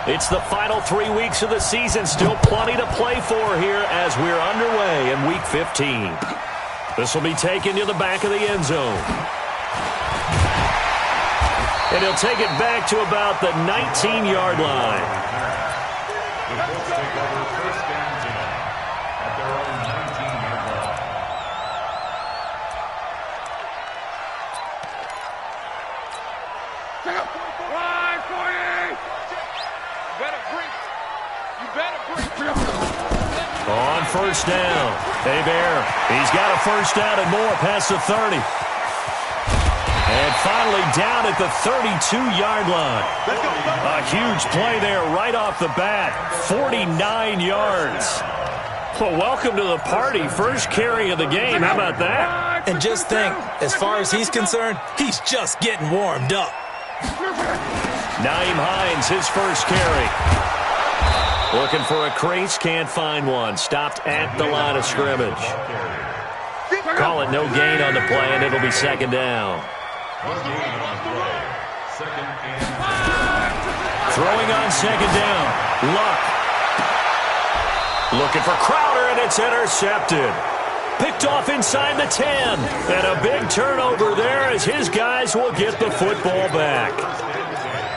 It's the final 3 weeks of the season. Still plenty to play for here as we're underway in Week 15. This will be taken to the back of the end zone. And he'll take it back to about the 19-yard line. On first down, Bear. He's got a first down and more past the 30. And finally down at the 32-yard line. A huge play there right off the bat. 49 yards. Well, welcome to the party. First carry of the game. How about that? And just think, as far as he's concerned, he's just getting warmed up. Nyheim Hines, his first carry. Looking for a crease, can't find one. Stopped at the line of scrimmage. Call it no gain on the play, and it'll be second down. Throwing on second down. Luck. Looking for Crowder, and it's intercepted. Picked off inside the 10. And a big turnover there as his guys will get the football back.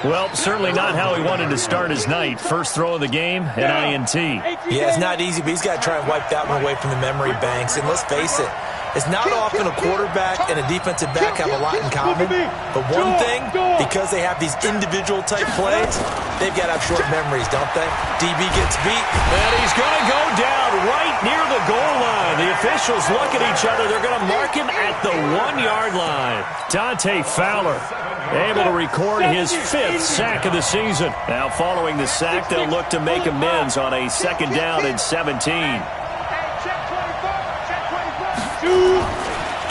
Well, certainly not how he wanted to start his night. First throw of the game, an INT. Yeah, it's not easy, but he's got to try and wipe that one away from the memory banks. And let's face it, it's not often a quarterback and a defensive back have a lot in common. But one thing, because they have these individual type plays, they've got to have short memories, don't they? DB gets beat. And he's going to go down right near the goal line. The officials look at each other. They're going to mark him at the 1-yard line. Dante Fowler able to record his 5th sack of the season. Now following the sack, they'll look to make amends on a second down and 17.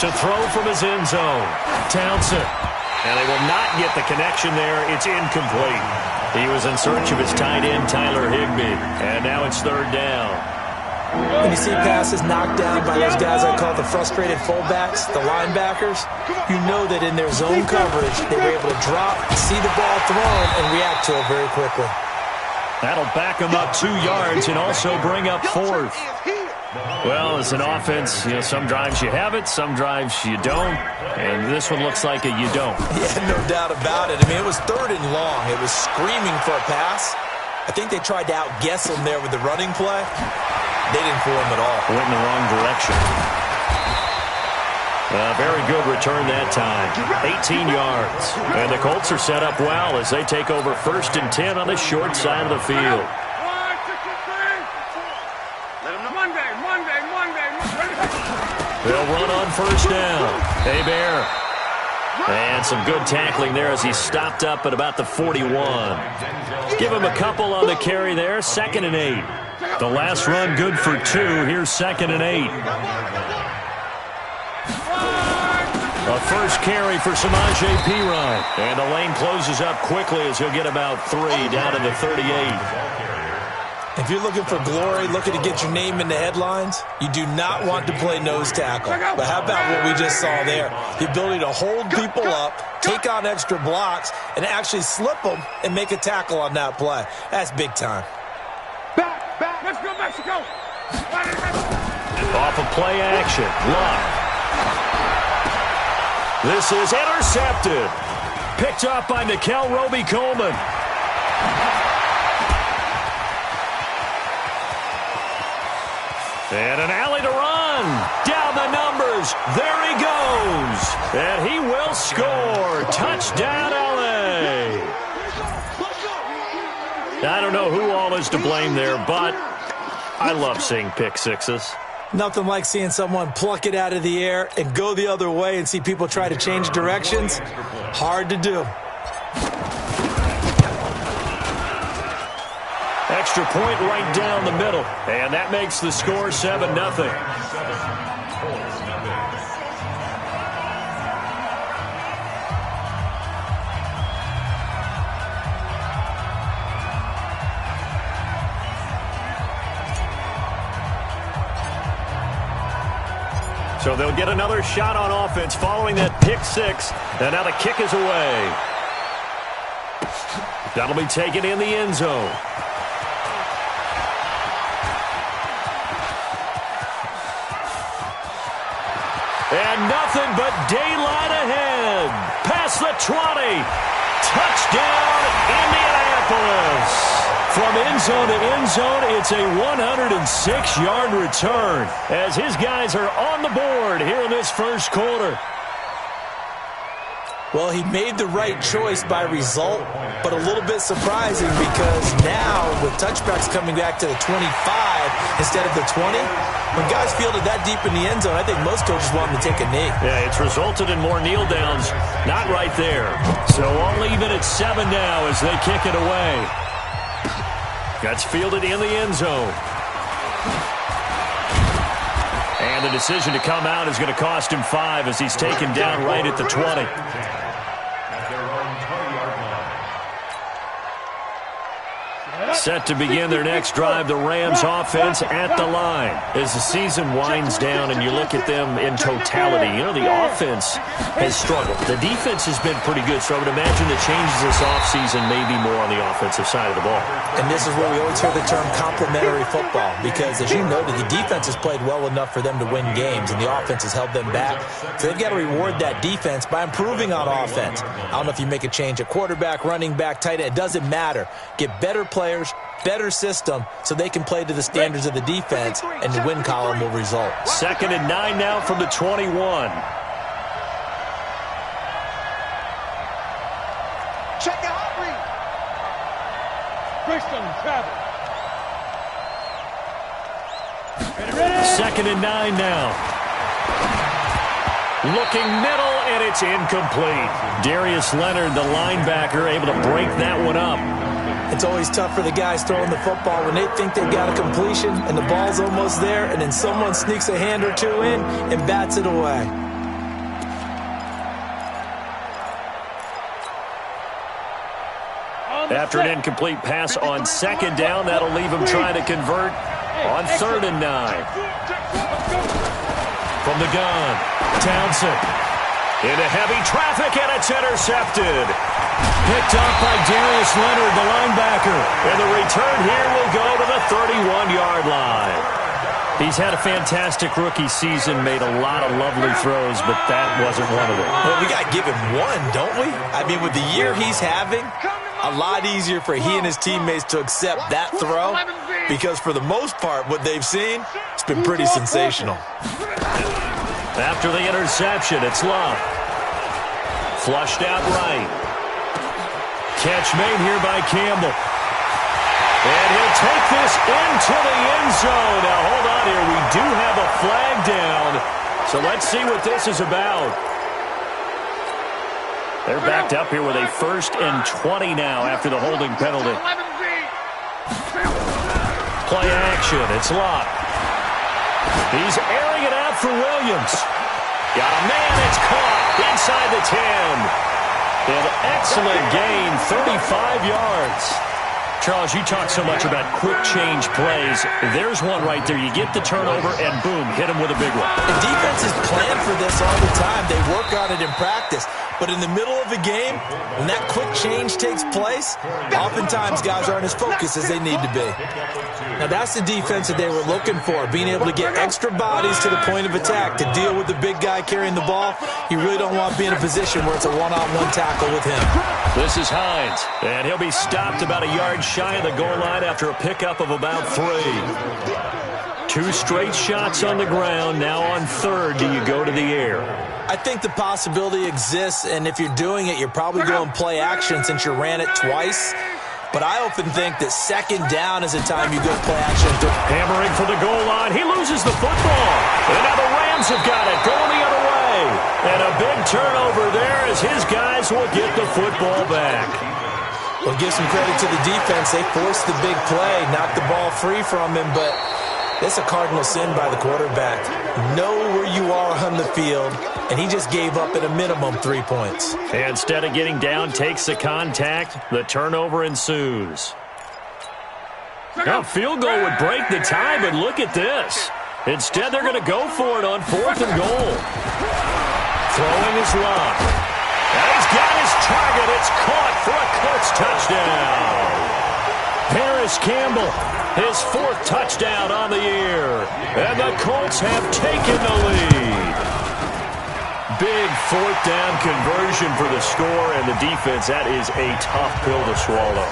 To throw from his end zone, Townsend. And they will not get the connection there. It's incomplete. He was in search of his tight end, Tyler Higbee. And now it's third down. When you see passes knocked down by those guys I call the frustrated fullbacks, the linebackers, you know that in their zone coverage, they were able to drop, see the ball thrown, and react to it very quickly. That'll back them up 2 yards and also bring up 4th. Well, as an offense, some drives you have it, some drives you don't, and this one looks like you don't. Yeah, no doubt about it. I mean, it was 3rd and long. It was screaming for a pass. I think they tried to outguess him there with the running play. They didn't fool him at all. Went in the wrong direction. Very good return that time. 18 yards. And the Colts are set up well as they take over 1st and 10 on the short side of the field. They'll run on first down. Bear. And some good tackling there as he stopped up at about the 41. Give him a couple on the carry there. 2nd and 8. The last run good for 2. Here's 2nd and 8. A first carry for Samaje Perine. And the lane closes up quickly as he'll get about 3 down to the 38. If you're looking for glory, looking to get your name in the headlines, you do not want to play nose tackle. But how about what we just saw there? The ability to hold people up, take on extra blocks, and actually slip them and make a tackle on that play. That's big time. Back, let's go Mexico. Off of play action, Luck. This is intercepted. Picked up by Nickel Roby-Coleman. And an alley to run. Down the numbers. There he goes. And he will score. Touchdown, LA. I don't know who all is to blame there, but I love seeing pick sixes. Nothing like seeing someone pluck it out of the air and go the other way and see people try to change directions. Hard to do. Extra point right down the middle. And that makes the score 7-0. So they'll get another shot on offense following that pick six. And now the kick is away. That'll be taken in the end zone. And nothing but daylight ahead. Past the 20. Touchdown, Indianapolis. From end zone to end zone, it's a 106-yard return as his guys are on the board here in this first quarter. Well, he made the right choice by result, but a little bit surprising because now with touchbacks coming back to the 25 instead of the 20, when guys fielded that deep in the end zone, I think most coaches want them to take a knee. Yeah, it's resulted in more kneel downs. Not right there. So I'll leave it at 7 now as they kick it away. That's fielded in the end zone. And the decision to come out is going to cost him 5 as he's taken down right at the 20. Set to begin their next drive, the Rams offense at the line. As the season winds down and you look at them in totality, you know, the offense has struggled. The defense has been pretty good, so I would imagine the changes this offseason may be more on the offensive side of the ball. And this is where we always hear the term complementary football because, as you noted, the defense has played well enough for them to win games, and the offense has held them back. So they've got to reward that defense by improving on offense. I don't know if you make a change at quarterback, running back, tight end. It doesn't matter. Get better players, better system, so they can play to the standards of the defense, and the win column will result. 2nd and 9 now from the 21. Check your heart rate. Christian Travis. 2nd and 9 now. Looking middle, and it's incomplete. Darius Leonard, the linebacker, able to break that one up. It's always tough for the guys throwing the football when they think they've got a completion and the ball's almost there, and then someone sneaks a hand or two in and bats it away. After an incomplete pass on 2nd down, that'll leave him trying to convert on 3rd and 9. From the gun, Townsend. Into heavy traffic, and it's intercepted. Picked up by Darius Leonard, the linebacker. And the return here will go to the 31-yard line. He's had a fantastic rookie season, made a lot of lovely throws, but that wasn't one of them. Well, we got to give him one, don't we? I mean, with the year he's having, a lot easier for he and his teammates to accept that throw because for the most part, what they've seen, it's been pretty sensational. After the interception, it's Love. Flushed out right. Catch made here by Campbell. And he'll take this into the end zone. Now, hold on here. We do have a flag down. So let's see what this is about. They're backed up here with a 1st and 20 now after the holding penalty. Play action. It's Lott. He's airing it out for Williams. Got a man. It's caught inside the 10. An excellent gain, 35 yards. Charles, you talk so much about quick change plays. There's one right there. You get the turnover, and boom, hit him with a big one. The defenses plan for this all the time. They work on it in practice. But in the middle of the game, when that quick change takes place, oftentimes guys aren't as focused as they need to be. Now, that's the defense that they were looking for, being able to get extra bodies to the point of attack to deal with the big guy carrying the ball. You really don't want to be in a position where it's a one-on-one tackle with him. This is Hines, and he'll be stopped about a yard shy of the goal line after a pickup of about 3. 2 straight shots on the ground. Now on 3rd, do you go to the air? I think the possibility exists, and if you're doing it, you're probably going play action since you ran it twice. But I often think that 2nd down is the time you go play action. Hammering for the goal line. He loses the football. And now the Rams have got it going the other way. And a big turnover there as his guys will get the football back. Well, give some credit to the defense. They forced the big play, knocked the ball free from him, but that's a cardinal sin by the quarterback. Know where you are on the field, and he just gave up at a minimum 3 points. And instead of getting down, takes the contact. The turnover ensues. Now, field goal would break the tie, but look at this. Instead, they're going to go for it on 4th and goal. Throwing his lob. And he's got his target. It's caught for a Colts touchdown. Paris Campbell, his 4th touchdown on the year. And the Colts have taken the lead. Big 4th down conversion for the score, and the defense, that is a tough pill to swallow.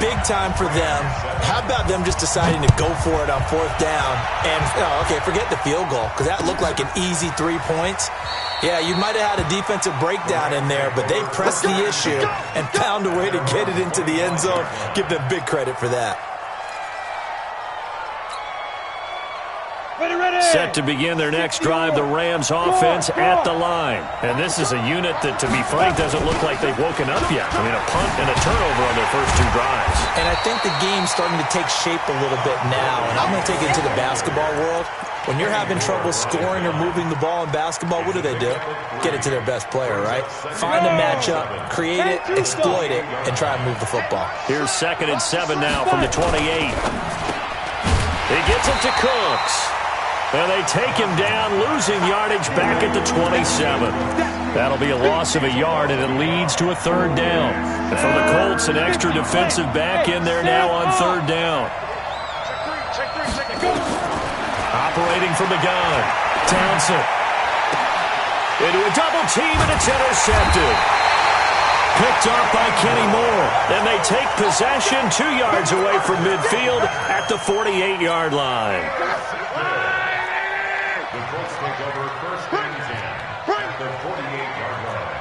Big time for them. How about them just deciding to go for it on 4th down? And, okay, forget the field goal, because that looked like an easy 3 points. Yeah, you might have had a defensive breakdown in there, but they pressed the issue and found a way to get it into the end zone. Give them big credit for that. Set to begin their next drive, the Rams offense at the line. And this is a unit that, to be frank, doesn't look like they've woken up yet. I mean, a punt and a turnover on their first 2 drives. And I think the game's starting to take shape a little bit now. And I'm going to take it to the basketball world. When you're having trouble scoring or moving the ball in basketball, what do? Get it to their best player, right? Find a matchup, create it, exploit it, and try and move the football. Here's 2nd and 7 now from the 28. He gets it to Cooks. And they take him down, losing yardage back at the 27. That'll be a loss of a yard, and it leads to a 3rd down. And for the Colts, an extra defensive back in there now on 3rd down. Operating from the gun, Townsend. Into a double team, and it's intercepted. Picked off by Kenny Moore. And they take possession 2 yards away from midfield at the 48-yard line. The Colts take over 1st and 10 at the 48-yard line.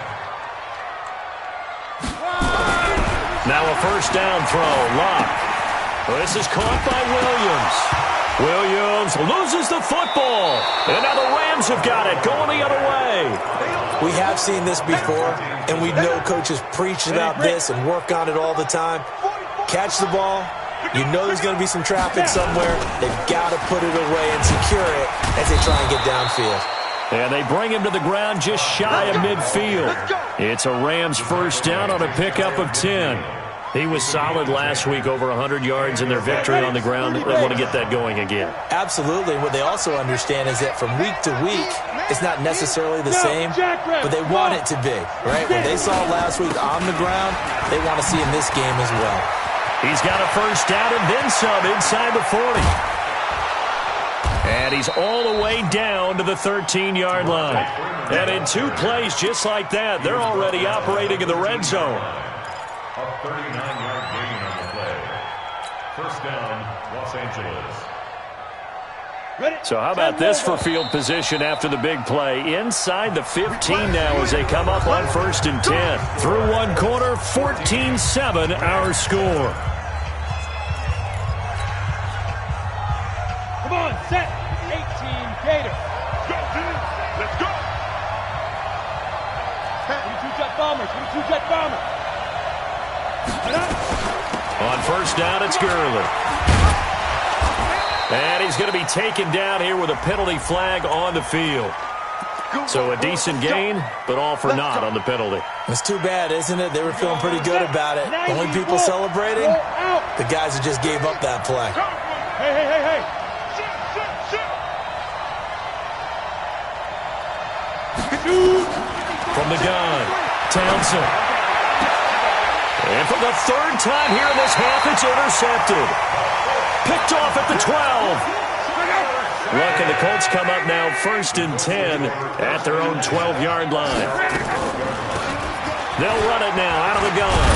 Now a 1st down throw. Locke. This is caught by Williams. Williams loses the football. And now the Rams have got it, going the other way. We have seen this before, and we know coaches preach about this and work on it all the time. Catch the ball. You know there's going to be some traffic somewhere. They've got to put it away and secure it as they try and get downfield. And they bring him to the ground just shy of midfield. It's a Rams 1st down on a pickup of 10. He was solid last week, over 100 yards in their victory on the ground. They want to get that going again. Absolutely. What they also understand is that from week to week, it's not necessarily the same, but they want it to be, right? When they saw it last week on the ground, they want to see in this game as well. He's got a 1st down and then some inside the 40. And he's all the way down to the 13-yard line. And in 2 plays just like that, they're already operating in the red zone. A 39-yard gain on the play. 1st down, Los Angeles. So how about this for field position after the big play? Inside the 15 now as they come up on 1st and 10. Through 1 quarter, 14-7 our score. Come on, set. 18, Gator. Go, team. Let's go. 22 Jet Bombers. 22 Jet Bombers. On 1st down, it's Gurley. And he's going to be taken down here with a penalty flag on the field. So a decent gain, but all for naught on the penalty. It's too bad, isn't it? They were feeling pretty good about it. The only people celebrating, the guys who just gave up that play. Hey. From the gun, Townsend. And for the 3rd time here in this half, it's intercepted. Picked off at the 12. Look, and the Colts come up now 1st and 10 at their own 12-yard line. They'll run it now out of the gun.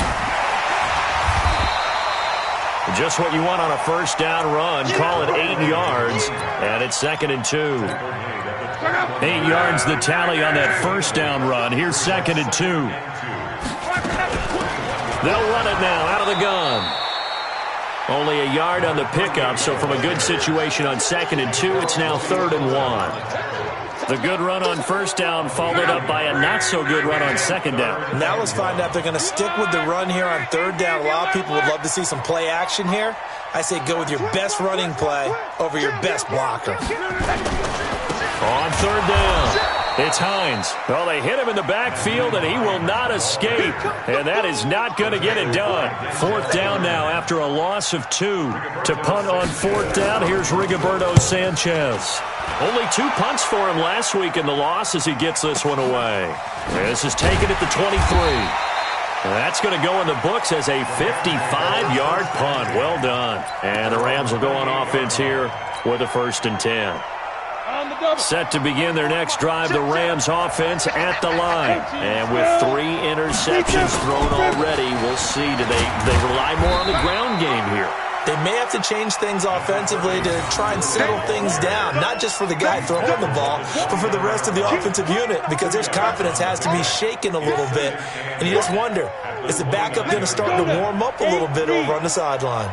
Just what you want on a 1st down run. Call it 8 yards, and it's 2nd and 2. 8 yards the tally on that 1st down run. Here's 2nd and 2. They'll run it now out of the gun. Only a yard on the pickup, so from a good situation on 2nd and 2, it's now 3rd and 1. The good run on 1st down followed up by a not-so-good run on 2nd down. Now let's find out if they're going to stick with the run here on 3rd down. A lot of people would love to see some play action here. I say go with your best running play over your best blocker. On 3rd down, it's Hines. Well, they hit him in the backfield, and he will not escape. And that is not going to get it done. 4th down now after a loss of 2. To punt on 4th down, here's Rigoberto Sanchez. Only 2 punts for him last week in the loss as he gets this one away. This is taken at the 23. And that's going to go in the books as a 55-yard punt. Well done. And the Rams will go on offense here with a 1st and 10. Set to begin their next drive, the Rams offense at the line. And with 3 interceptions thrown already, we'll see. Do they rely more on the ground game here? They may have to change things offensively to try and settle things down, not just for the guy throwing the ball, but for the rest of the offensive unit, because their confidence has to be shaken a little bit. And you just wonder, is the backup going to start to warm up a little bit over on the sideline?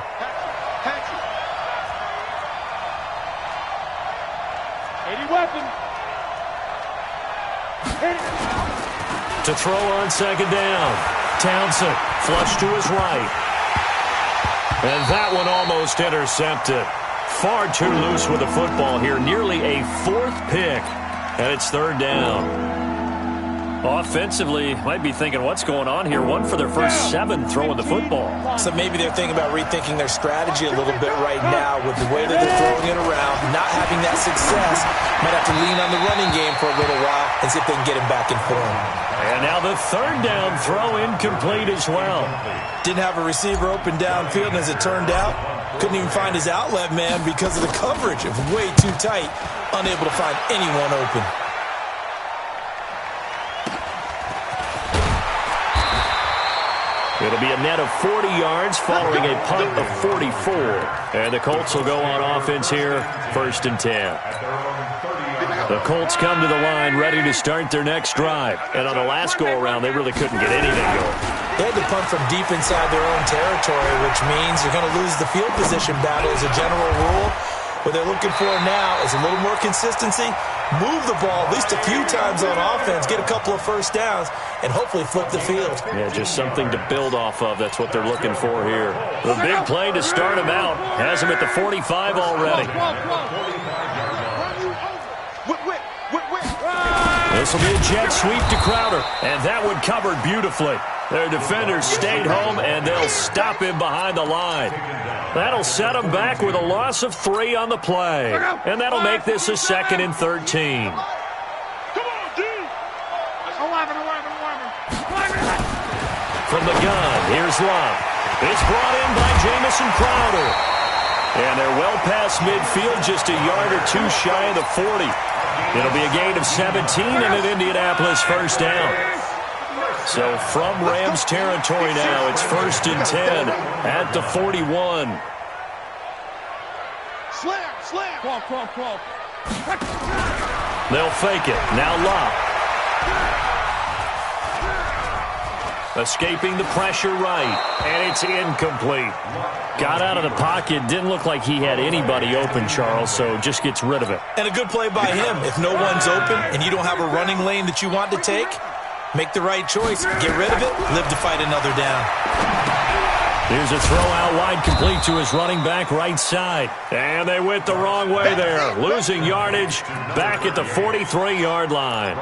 Weapon. To throw on 2nd down. Townsend flush to his right. And that one almost intercepted. Far too loose with the football here. Nearly a 4th pick. And it's 3rd down. Offensively, might be thinking, what's going on here? 1 for their first 7 throwing the football. So maybe they're thinking about rethinking their strategy a little bit right now with the way that they're throwing it around, not having that success. Might have to lean on the running game for a little while and see if they can get him back in form. And now the 3rd down throw incomplete as well. Didn't have a receiver open downfield, and as it turned out, couldn't even find his outlet man because of the coverage. It was way too tight, unable to find anyone open. It'll be a net of 40 yards following a punt of 44. And the Colts will go on offense here, 1st and 10. The Colts come to the line ready to start their next drive. And on the last go-around, they really couldn't get anything going. They had to punt from deep inside their own territory, which means you're going to lose the field position battle as a general rule. What they're looking for now is a little more consistency, move the ball at least a few times on offense, get a couple of 1st downs, and hopefully flip the field. Yeah, just something to build off of. That's what they're looking for here. The big play to start him out. Has him at the 45 already. This will be a jet sweep to Crowder, and that one covered beautifully. Their defenders stayed home, and they'll stop him behind the line. That'll set him back with a loss of 3 on the play, and that'll make this a 2nd and 13. From the gun, here's Love. It's brought in by Jamison Crowder. And they're well past midfield, just a yard or 2 shy of the 40. It'll be a gain of 17 and an Indianapolis 1st down. So from Rams territory now, it's 1st and 10 at the 41. Slam. Crawl. They'll fake it. Now Love. Escaping the pressure right, and it's incomplete. Got out of the pocket, didn't look like he had anybody open, Charles, so just gets rid of it. And a good play by him. If no one's open and you don't have a running lane that you want to take, make the right choice. Get rid of it, live to fight another down. Here's a throw out wide, complete to his running back right side. And they went the wrong way there, losing yardage back at the 43-yard line.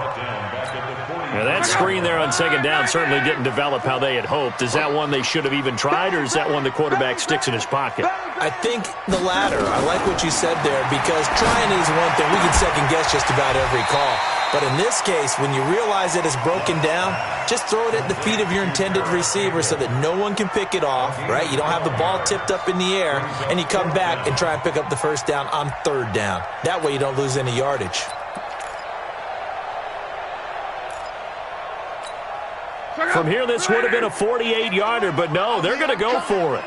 Now that screen there on 2nd down certainly didn't develop how they had hoped. Is that one they should have even tried, or is that one the quarterback sticks in his pocket? I think the latter. I like what you said there, because trying is one thing. We can second-guess just about every call. But in this case, when you realize that it's broken down, just throw it at the feet of your intended receiver so that no one can pick it off, right? You don't have the ball tipped up in the air, and you come back and try and pick up the 1st down on 3rd down. That way you don't lose any yardage. From here, this would have been a 48-yarder, but no, they're going to go for it.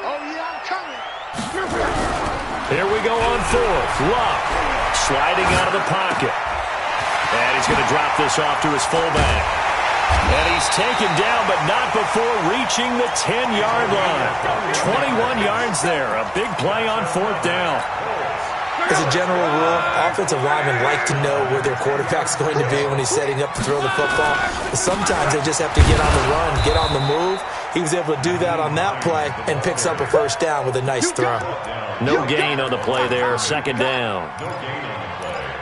Here we go on 4th. Love sliding out of the pocket. And he's going to drop this off to his fullback. And he's taken down, but not before reaching the 10-yard line. 21 yards there. A big play on 4th down. As a general rule, offensive linemen like to know where their quarterback's going to be when he's setting up to throw the football. But sometimes they just have to get on the run, get on the move. He was able to do that on that play and picks up a 1st down with a nice throw. No gain on the play there, 2nd down.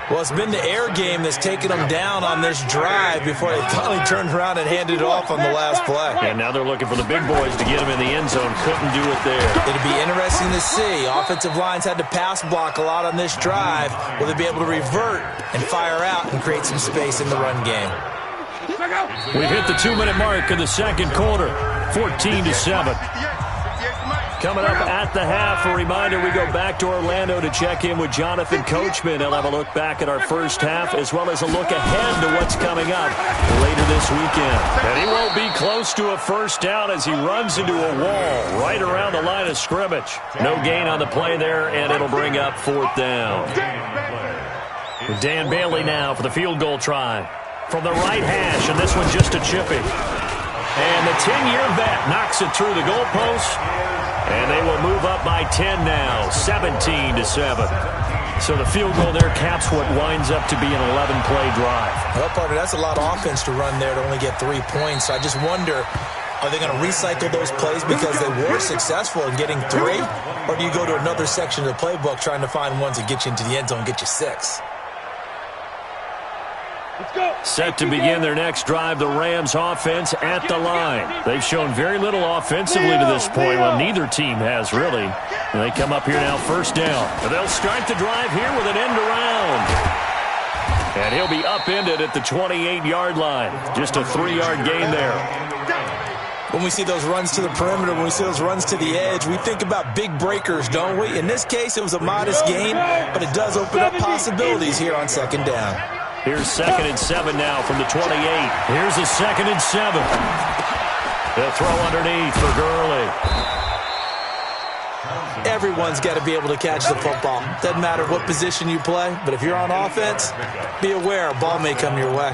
Well, it's been the air game that's taken them down on this drive before they finally turned around and handed it off on the last play. And now they're looking for the big boys to get them in the end zone. Couldn't do it there. It'll be interesting to see. Offensive lines had to pass block a lot on this drive. Will they be able to revert and fire out and create some space in the run game? We've hit the 2-minute mark of the 2nd quarter. 14-7. Coming up at the half, a reminder, we go back to Orlando to check in with Jonathan Coachman. He'll have a look back at our first half as well as a look ahead to what's coming up later this weekend. And he won't be close to a first down as he runs into a wall right around the line of scrimmage. No gain on the play there, and it'll bring up fourth down. Dan Bailey now for the field goal try. From the right hash, and this one just a chippy. And the 10-year vet knocks it through the goalpost. And they will move up by 10 now, 17-7. So the field goal there caps what winds up to be an 11-play drive. Well, partner, that's a lot of offense to run there to only get 3 points. So I just wonder, are they going to recycle those plays because they were successful in getting 3? Or do you go to another section of the playbook trying to find ones that get you into the end zone and get you 6? Set to begin their next drive, the Rams offense at the line. They've shown very little offensively to this point. Well, neither team has really. And they come up here now, first down. And they'll start the drive here with an end around. And he'll be upended at the 28-yard line. Just a 3-yard gain there. When we see those runs to the perimeter, when we see those runs to the edge, we think about big breakers, don't we? In this case, it was a modest gain, but it does open up possibilities here on second down. Here's 2nd and 7 now from the 28. Here's a 2nd and 7. They'll throw underneath for Gurley. Everyone's got to be able to catch the football. Doesn't matter what position you play, but if you're on offense, be aware a ball may come your way.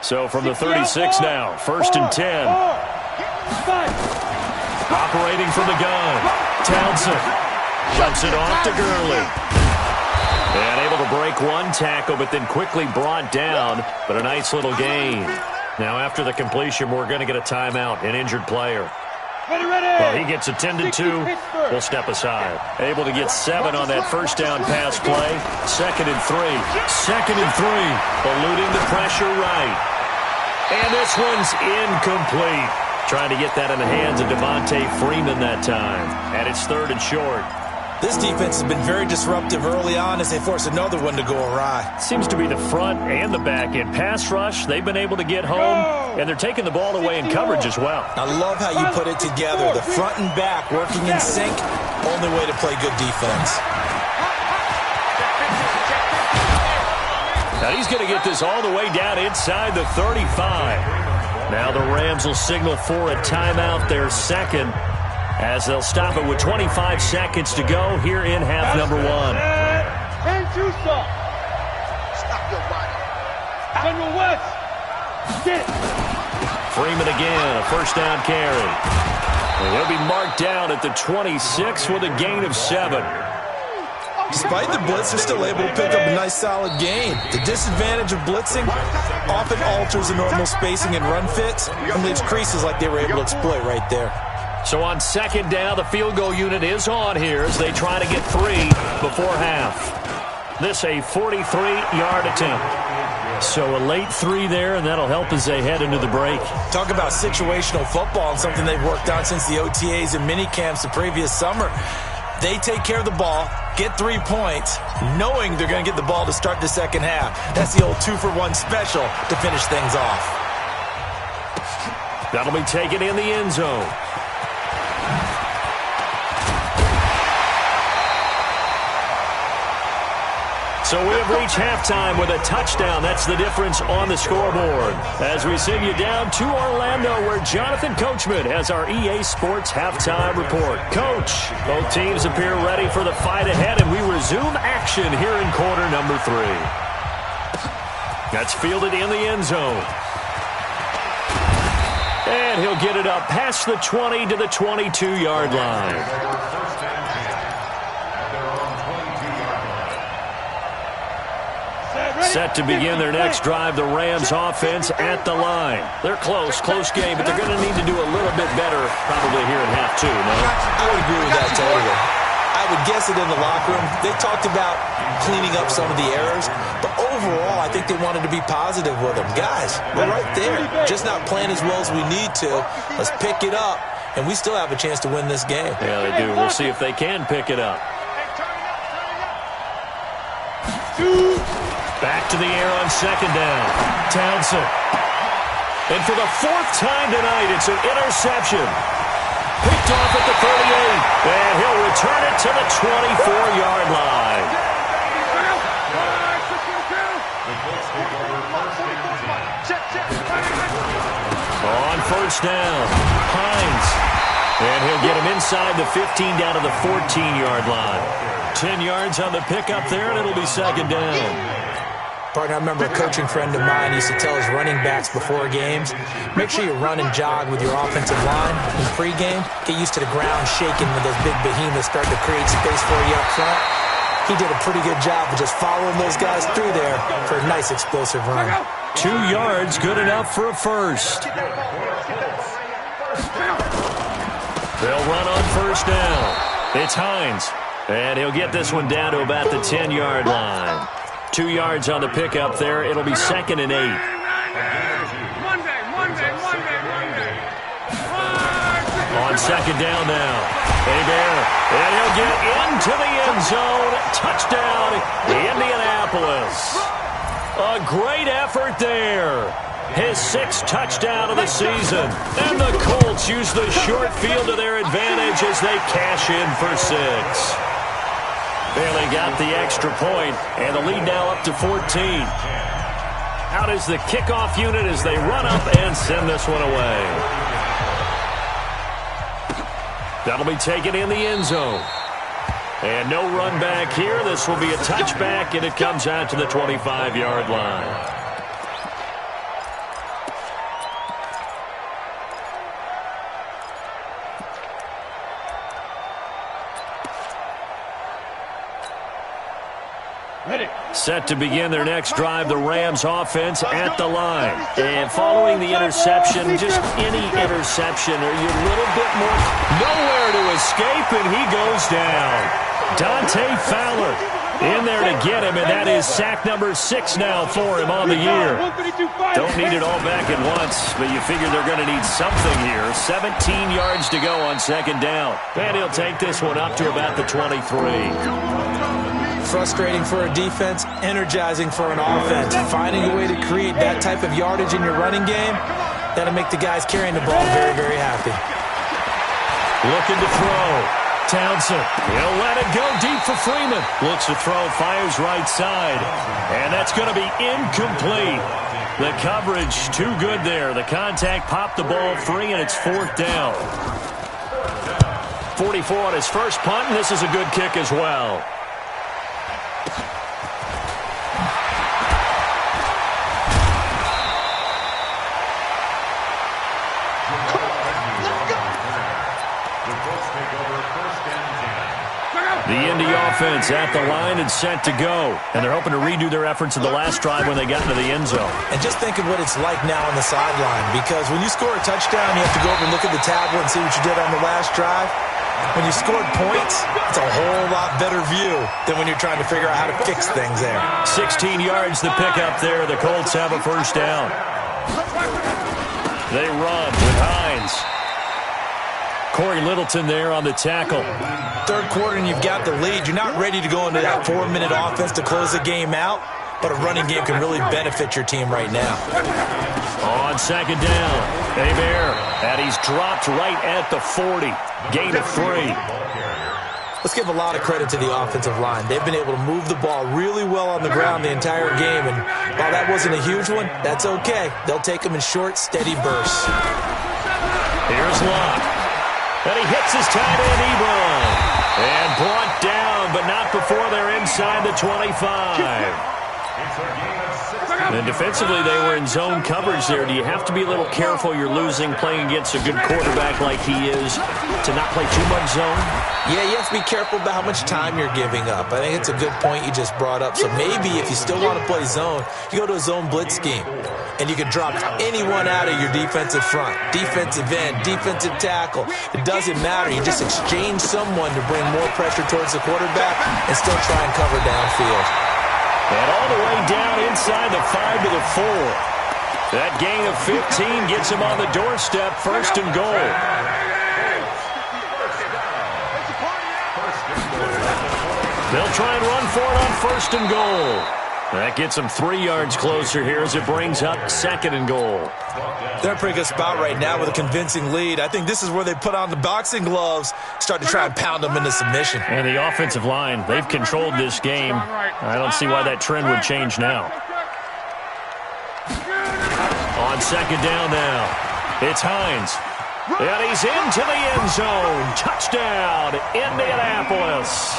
So from the 36 now, 1st and 10. Operating from the gun, Townsend dumps it off to Gurley. And able to break one tackle, but then quickly brought down, but a nice little gain. Now after the completion, we're going to get a timeout, an injured player. Well, he gets attended to. We'll step aside. Able to get 7 on that first down pass play. 2nd and 3. 2nd and 3. Eluding the pressure right. And this one's incomplete. Trying to get that in the hands of Devontae Freeman that time. And it's 3rd and short. This defense has been very disruptive early on as they force another one to go awry. Seems to be the front and the back end. Pass rush, they've been able to get home, and they're taking the ball away in coverage as well. I love how you put it together. The front and back working in sync, only way to play good defense. Now he's going to get this all the way down inside the 35. Now the Rams will signal for a timeout, their second, as they'll stop it with 25 seconds to go here in half number 1. And Tucson. Stop your body. General West. Get it. Freeman again, a first down carry. And he'll be marked down at the 26 with a gain of 7. Despite the blitz, they're still able to pick up a nice solid gain. The disadvantage of blitzing often alters the normal spacing and run fits and leaves creases like they were able to exploit right there. So on second down, the field goal unit is on here as they try to get 3 before half. This a 43-yard attempt. So a late 3 there, and that'll help as they head into the break. Talk about situational football and something they've worked on since the OTAs and mini camps the previous summer. They take care of the ball, get 3 points, knowing they're going to get the ball to start the second half. That's the old 2-for-1 special to finish things off. That'll be taken in the end zone. So we have reached halftime with a touchdown. That's the difference on the scoreboard. As we send you down to Orlando, where Jonathan Coachman has our EA Sports Halftime Report. Coach, both teams appear ready for the fight ahead, and we resume action here in quarter number 3. That's fielded in the end zone. And he'll get it up past the 20 to the 22-yard line. Set to begin their next drive, the Rams offense at the line. They're close game, but they're going to need to do a little bit better probably here in half 2, no? I would agree with that totally. I would guess it in the locker room. They talked about cleaning up some of the errors, but overall, I think they wanted to be positive with them. Guys, we're right there. Just not playing as well as we need to. Let's pick it up, and we still have a chance to win this game. Yeah, they do. We'll see if they can pick it up. Back to the air on second down. Townsend. And for the fourth time tonight, it's an interception. Picked off at the 38. And he'll return it to the 24-yard line. On first down, Hines. And he'll get him inside the 15 down to the 14-yard line. 10 yards on the pickup there, and it'll be second down. Partner, I remember a coaching friend of mine used to tell his running backs before games, make sure you run and jog with your offensive line in pregame. Get used to the ground shaking when those big behemoths start to create space for you up front. He did a pretty good job of just following those guys through there for a nice explosive run. 2 yards, good enough for a first. They'll run on first down. It's Hines. And he'll get this one down to about the 10-yard line. 2 yards on the pickup there. It'll be second and 8. On second down now. Hebert. And he'll get into the end zone. Touchdown, Indianapolis. A great effort there. His 6th touchdown of the season. And the Colts use the short field to their advantage as they cash in for 6. And they got the extra point, and the lead now up to 14. Out is the kickoff unit as they run up and send this one away. That'll be taken in the end zone. And no run back here. This will be a touchback, and it comes out to the 25-yard line. Set to begin their next drive, the Rams offense at the line. And following the interception, just any interception, are you a little bit more nowhere to escape, and he goes down. Dante Fowler in there to get him, and that is sack number 6 now for him on the year. Don't need it all back at once, but you figure they're going to need something here. 17 yards to go on second down. And he'll take this one up to about the 23. Frustrating for a defense, energizing for an offense. Finding a way to create that type of yardage in your running game, that'll make the guys carrying the ball very, very happy. Looking to throw. Townsend. He'll let it go deep for Freeman. Looks to throw, fires right side. And that's going to be incomplete. The coverage too good there. The contact popped the ball free, and it's 4th down. 44 on his first punt, and this is a good kick as well. The Indy offense at the line and set to go. And they're hoping to redo their efforts in the last drive when they got into the end zone. And just think of what it's like now on the sideline, because when you score a touchdown, you have to go over and look at the tablet and see what you did on the last drive. When you scored points, it's a whole lot better view than when you're trying to figure out how to fix things there. 16 yards to pick up there. The Colts have a first down. They run with Hines. Corey Littleton there on the tackle. Third quarter and you've got the lead. You're not ready to go into that 4-minute offense to close the game out, but a running game can really benefit your team right now. On second down, Hebert, and he's dropped right at the 40. Gain of 3. Let's give a lot of credit to the offensive line. They've been able to move the ball really well on the ground the entire game, and while that wasn't a huge one, that's okay. They'll take them in short, steady bursts. Here's Locke. And he hits his tight end, Ebron. And brought down, but not before they're inside the 25. And defensively, they were in zone coverage there. Do you have to be a little careful? You're losing, playing against a good quarterback like he is, to not play too much zone? Yeah, you have to be careful about how much time you're giving up. I think it's a good point you just brought up. So maybe if you still want to play zone, you go to a zone blitz scheme. And you can drop anyone out of your defensive front, defensive end, defensive tackle. It doesn't matter. You just exchange someone to bring more pressure towards the quarterback and still try and cover downfield. And all the way down inside the 5 to the 4. That gain of 15 gets him on the doorstep, 1st and goal. They'll try and run for it on 1st and goal. That gets them 3 yards closer here as it brings up 2nd and goal. They're in a pretty good spot right now with a convincing lead. I think this is where they put on the boxing gloves, start to try and pound them into submission. And the offensive line, they've controlled this game. I don't see why that trend would change now. On 2nd down now, it's Hines. And he's into the end zone. Touchdown, Indianapolis.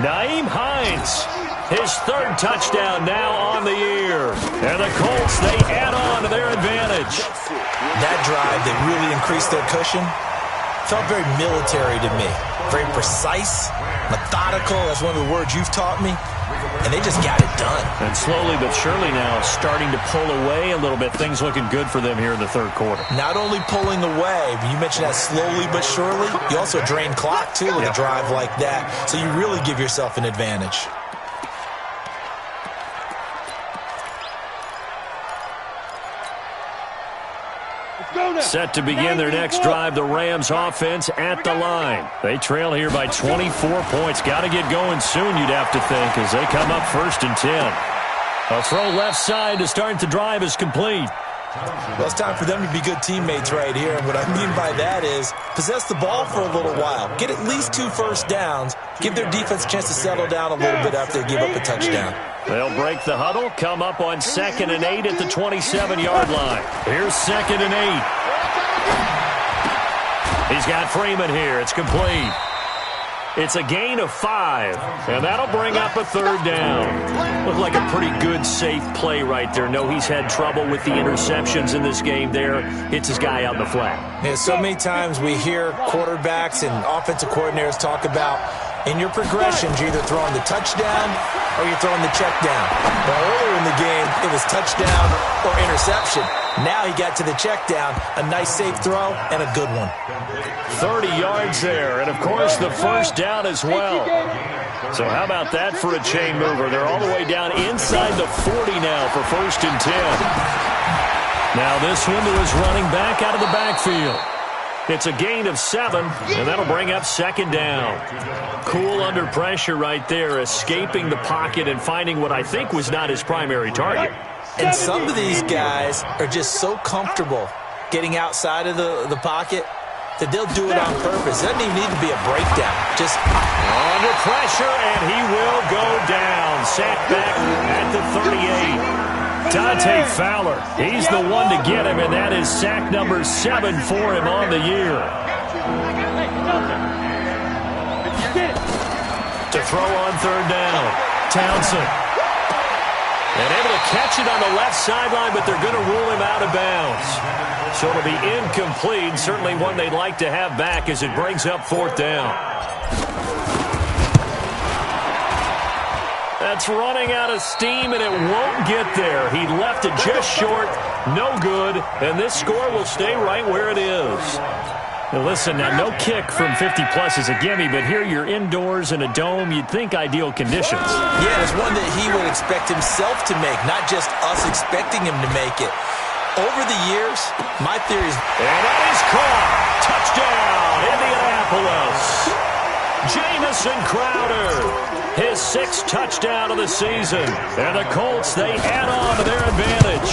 Nyheim Hines, his 3rd touchdown now on the year. And the Colts, they add on to their advantage. That drive, they really increased their cushion. Felt very military to me. Very precise, methodical. That's one of the words you've taught me. And they just got it done. And slowly but surely now starting to pull away a little bit. Things looking good for them here in the 3rd quarter. Not only pulling away, but you mentioned that slowly but surely. You also drain clock, too, with a drive like that. So you really give yourself an advantage. Set to begin their next drive, the Rams offense at the line. They trail here by 24 points. Got to get going soon, you'd have to think, as they come up 1st and 10. A throw left side to start the drive is complete. Well, it's time for them to be good teammates right here. And what I mean by that is possess the ball for a little while. Get at least 2 first downs. Give their defense a chance to settle down a little bit after they give up a touchdown. They'll break the huddle, come up on 2nd and 8 at the 27-yard line. Here's 2nd and 8. He's got Freeman here. It's complete. It's a gain of 5, and that'll bring up a 3rd down. Looked like a pretty good, safe play right there. No, he's had trouble with the interceptions in this game there. Hits his guy out in the flat. Yeah, so many times we hear quarterbacks and offensive coordinators talk about in your progressions, you're either throwing the touchdown or you're throwing the check down. But earlier in the game, it was touchdown or interception. Now he got to the check down, a nice safe throw, and a good one. 30 yards there, and of course the 1st down as well. So how about that for a chain mover? They're all the way down inside the 40 now for 1st and 10. Now this one to his running back out of the backfield. It's a gain of 7, and that'll bring up 2nd down. Cool under pressure right there, escaping the pocket and finding what I think was not his primary target. And some of these guys are just so comfortable getting outside of the pocket that they'll do it on purpose. It doesn't even need to be a breakdown. Just under pressure, and he will go down. Sacked back at the 38. Dante Fowler, he's the one to get him, and that is sack number 7 for him on the year. To throw on 3rd down, Townsend. And able to catch it on the left sideline, but they're going to rule him out of bounds. So it'll be incomplete, certainly one they'd like to have back as it brings up 4th down. That's running out of steam, and it won't get there. He left it just short, no good, and this score will stay right where it is. Now listen, now no kick from 50-plus is a gimme, but here you're indoors in a dome. You'd think ideal conditions. Yeah, it's one that he would expect himself to make, not just us expecting him to make it. Over the years, my theory is... And that is caught. Touchdown, Indianapolis. Jamison Crowder. His 6th touchdown of the season. And the Colts, they add on to their advantage.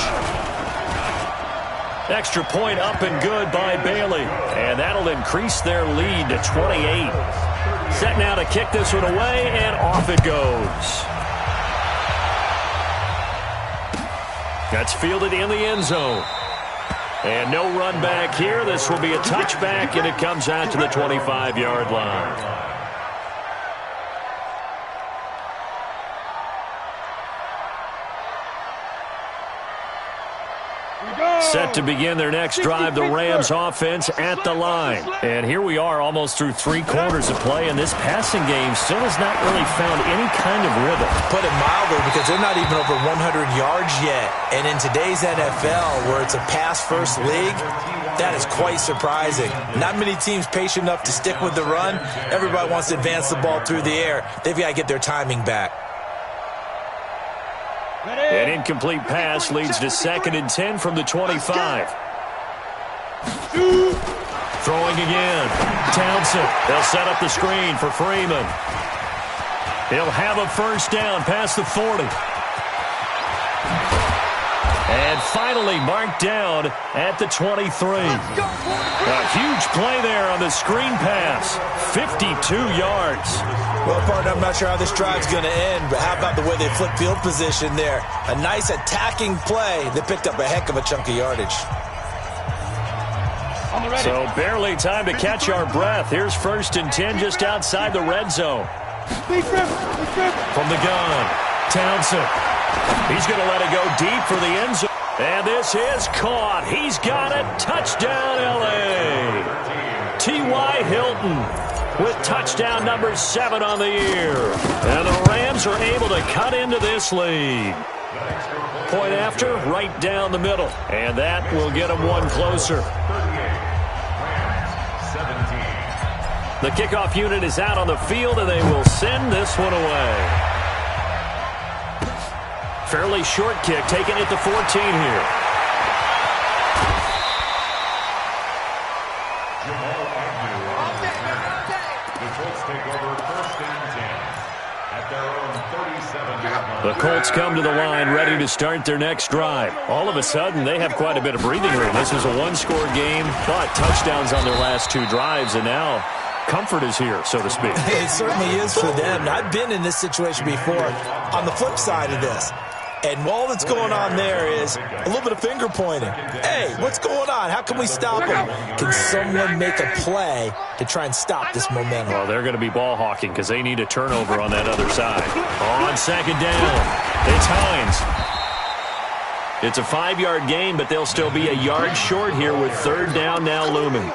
Extra point up and good by Bailey. And that'll increase their lead to 28. Set now to kick this one away, and off it goes. That's fielded in the end zone. And no run back here. This will be a touchback, and it comes out to the 25-yard line. Set to begin their next drive, the Rams offense at the line. And here we are almost through 3 quarters of play, and this passing game still has not really found any kind of rhythm. Put it mildly, because they're not even over 100 yards yet. And in today's NFL, where it's a pass-first league, that is quite surprising. Not many teams patient enough to stick with the run. Everybody wants to advance the ball through the air. They've got to get their timing back. An incomplete pass leads to 2nd and 10 from the 25. Throwing again. Townsend. They'll set up the screen for Freeman. He'll have a first down past the 40. And finally marked down at the 23. A huge play there on the screen pass. 52 yards. Well, partner, I'm not sure how this drive's going to end, but how about the way they flip field position there? A nice attacking play. They picked up a heck of a chunk of yardage. So barely time to catch our breath. Here's 1st and 10 just outside the red zone. From the gun, Townsend. He's going to let it go deep for the end zone. And this is caught. He's got it. Touchdown, L.A. T.Y. Hilton with touchdown number 7 on the year. And the Rams are able to cut into this lead. Point after, right down the middle. And that will get them one closer. The kickoff unit is out on the field, and they will send this one away. Fairly short kick, taken at the 14 here. The Colts come to the line, ready to start their next drive. All of a sudden, they have quite a bit of breathing room. This was a one-score game, but touchdowns on their last 2 drives, and now comfort is here, so to speak. It certainly is for them. I've been in this situation before on the flip side of this. And all that's going on there is a little bit of finger pointing. Hey, what's going on? How can we stop him? Can someone make a play to try and stop this momentum? Well, they're going to be ball hawking because they need a turnover on that other side. On 2nd down, it's Hines. It's a 5-yard gain, but they'll still be a yard short here with 3rd down now looming.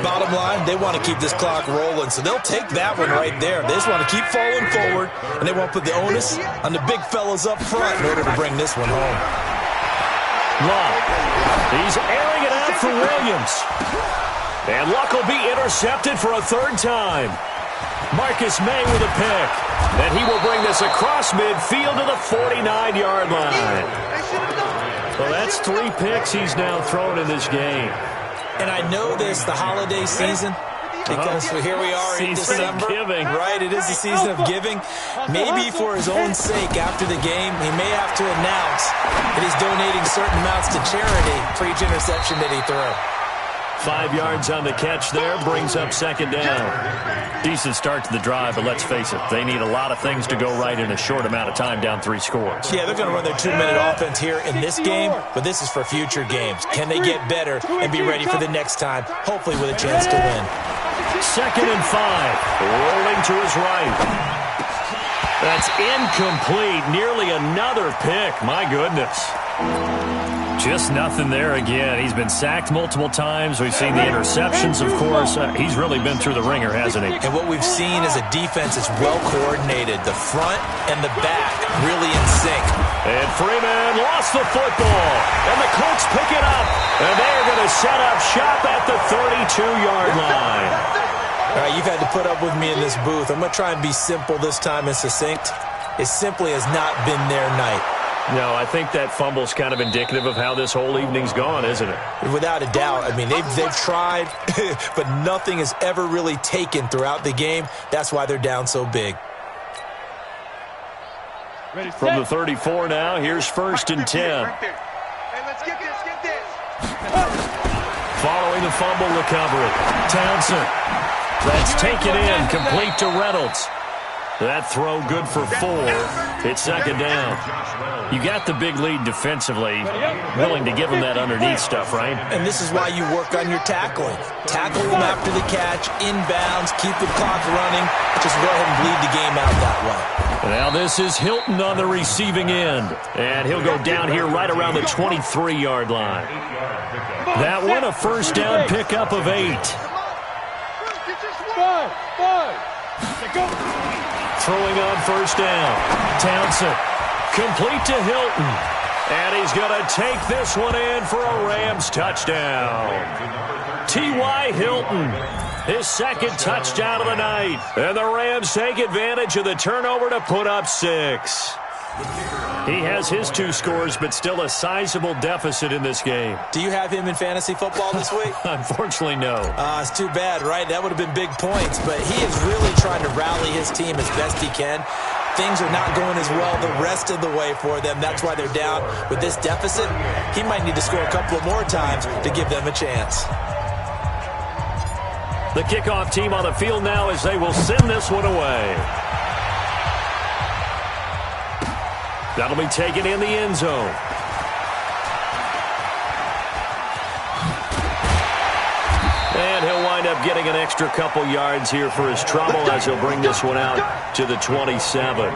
Bottom line, they want to keep this clock rolling, so they'll take that one right there. They just want to keep falling forward, and they want to put the onus on the big fellas up front in order to bring this one home. Luck. He's airing it out for Williams. And Luck will be intercepted for a 3rd time. Marcus May with a pick. And he will bring this across midfield to the 49-yard line. Well, that's 3 picks he's now thrown in this game. And I know this, the holiday season, because here we are in December. Giving. Right, it is the season of giving. Maybe for his own sake, after the game, he may have to announce that he's donating certain amounts to charity for each interception that he threw. 5 yards on the catch there, brings up 2nd down. Decent start to the drive, but let's face it, they need a lot of things to go right in a short amount of time, down 3 scores. Yeah, they're going to run their 2-minute offense here in this game, but this is for future games. Can they get better and be ready for the next time, hopefully with a chance to win? 2nd and 5, rolling to his right. That's incomplete, nearly another pick, my goodness. Just nothing there again. He's been sacked multiple times. We've seen the interceptions, of course. He's really been through the ringer, hasn't he? And what we've seen is a defense that's well coordinated. The front and the back really in sync. And Freeman lost the football. And the Colts pick it up. And they're going to set up shop at the 32-yard line. All right, you've had to put up with me in this booth. I'm going to try and be simple this time and succinct. It simply has not been their night. No, I think that fumble's kind of indicative of how this whole evening's gone, isn't it? Without a doubt. I mean, they've tried, but nothing has ever really taken throughout the game. That's why they're down so big. From the 34 now, here's 1st and 10. Hey, let's get this. Following the fumble recovery, Townsend. That's taken in, complete to Reynolds. That throw good for 4. It's 2nd down. You got the big lead defensively, willing to give them that underneath stuff, right? And this is why you work on your tackling. Tackle them after the catch, inbounds, keep the clock running. Just go ahead and bleed the game out that way. Now this is Hilton on the receiving end. And he'll go down here right around the 23-yard line. That one a 1st down pickup of 8. Throwing on 1st down. Townsend. Complete to Hilton. And he's going to take this one in for a Rams touchdown. T.Y. Hilton. His 2nd touchdown of the night. And the Rams take advantage of the turnover to put up 6. He has his 2 scores, but still a sizable deficit in this game. Do you have him in fantasy football this week? Unfortunately, no. It's too bad, right? That would have been big points, but he is really trying to rally his team as best he can. Things are not going as well the rest of the way for them. That's why they're down. With this deficit, he might need to score a couple of more times to give them a chance. The kickoff team on the field now as they will send this one away. That'll be taken in the end zone. And he'll wind up getting an extra couple yards here for his trouble as he'll bring this one out to the 27.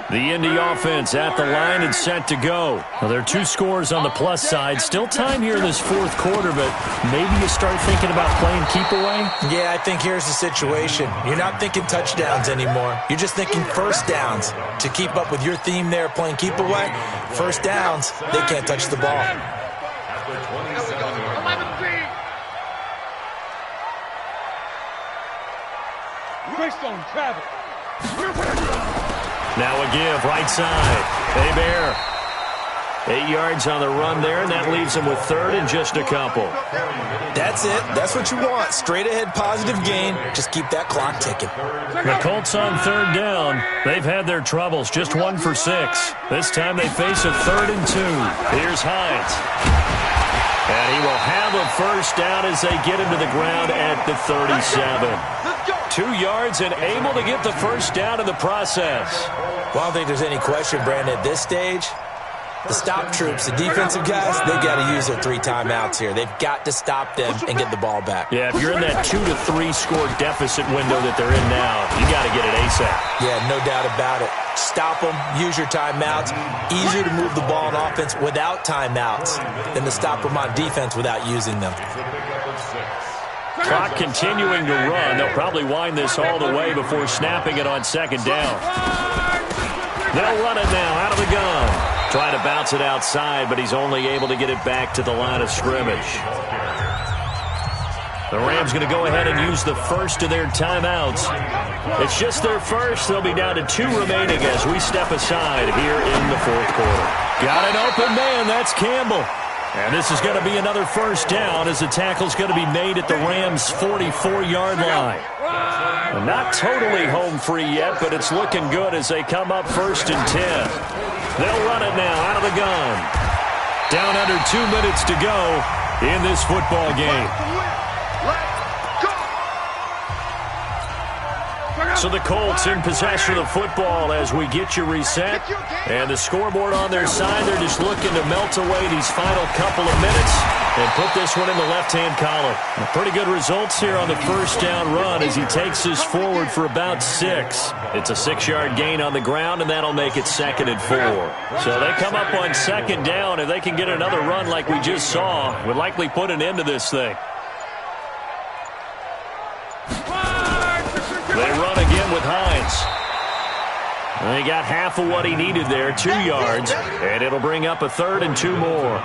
The Indy offense at the line and set to go. Well, there are 2 scores on the plus side. Still time here in this 4th quarter, but maybe you start thinking about playing keep away? Yeah, I think here's the situation. You're not thinking touchdowns anymore. You're just thinking first downs. To keep up with your theme there, playing keep away, first downs, they can't touch the ball. Greystone travel. Now a give, right side. Bear. 8 yards on the run there, and that leaves them with 3rd and just a couple. That's it. That's what you want. Straight ahead positive gain. Just keep that clock ticking. The Colts on 3rd down. They've had their troubles. Just 1 for 6. This time they face a 3rd and 2. Here's Hines. And he will have a first down as they get him to the ground at the 37. 2 yards and able to get the first down in the process. Well, I don't think there's any question, Brandon, at this stage. The stop troops, the defensive guys, they've got to use their 3 timeouts here. They've got to stop them and get the ball back. Yeah, if you're in that 2 to 3 score deficit window that they're in now, you got to get it ASAP. Yeah, no doubt about it. Stop them, use your timeouts. Easier to move the ball on offense without timeouts than to stop them on defense without using them. Clock continuing to run. They'll probably wind this all the way before snapping it on 2nd down. They'll run it now out of the gun. Trying to bounce it outside, but he's only able to get it back to the line of scrimmage. The Rams going to go ahead and use the first of their timeouts. It's just their first. They'll be down to 2 remaining as we step aside here in the 4th quarter. Got an open man. That's Campbell. And this is going to be another first down as the tackle's going to be made at the Rams' 44-yard line. And not totally home free yet, but it's looking good as they come up 1st and 10. They'll run it now out of the gun. Down under 2 minutes to go in this football game. So the Colts in possession of the football as we get you reset. And the scoreboard on their side, they're just looking to melt away these final couple of minutes and put this one in the left-hand column. Pretty good results here on the first down run as he takes this forward for about 6. It's a 6-yard gain on the ground, and that'll make it 2nd and 4. So they come up on 2nd down. If they can get another run like we just saw, would likely put an end to this thing. They run again with Hines. They got half of what he needed there, 2 yards, and it'll bring up a 3rd and 2 more.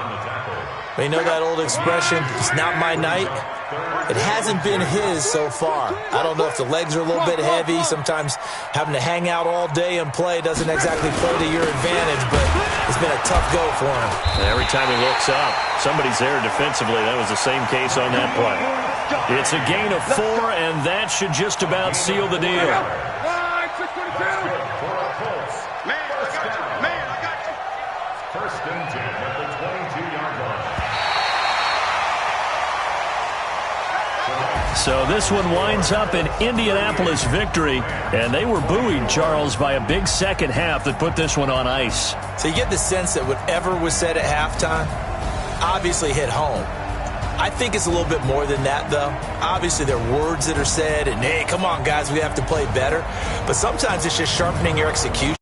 You know that old expression, it's not my night? It hasn't been his so far. I don't know if the legs are a little bit heavy. Sometimes having to hang out all day and play doesn't exactly play to your advantage, but it's been a tough go for him. Every time he looks up, somebody's there defensively. That was the same case on that play. It's a gain of 4, and that should just about seal the deal. First and 10 at the 22-yard line. So this one winds up an Indianapolis victory, and they were buoyed, Charles, by a big second half that put this one on ice. So you get the sense that whatever was said at halftime obviously hit home. I think it's a little bit more than that, though. Obviously, there are words that are said, and, hey, come on, guys, we have to play better. But sometimes it's just sharpening your execution.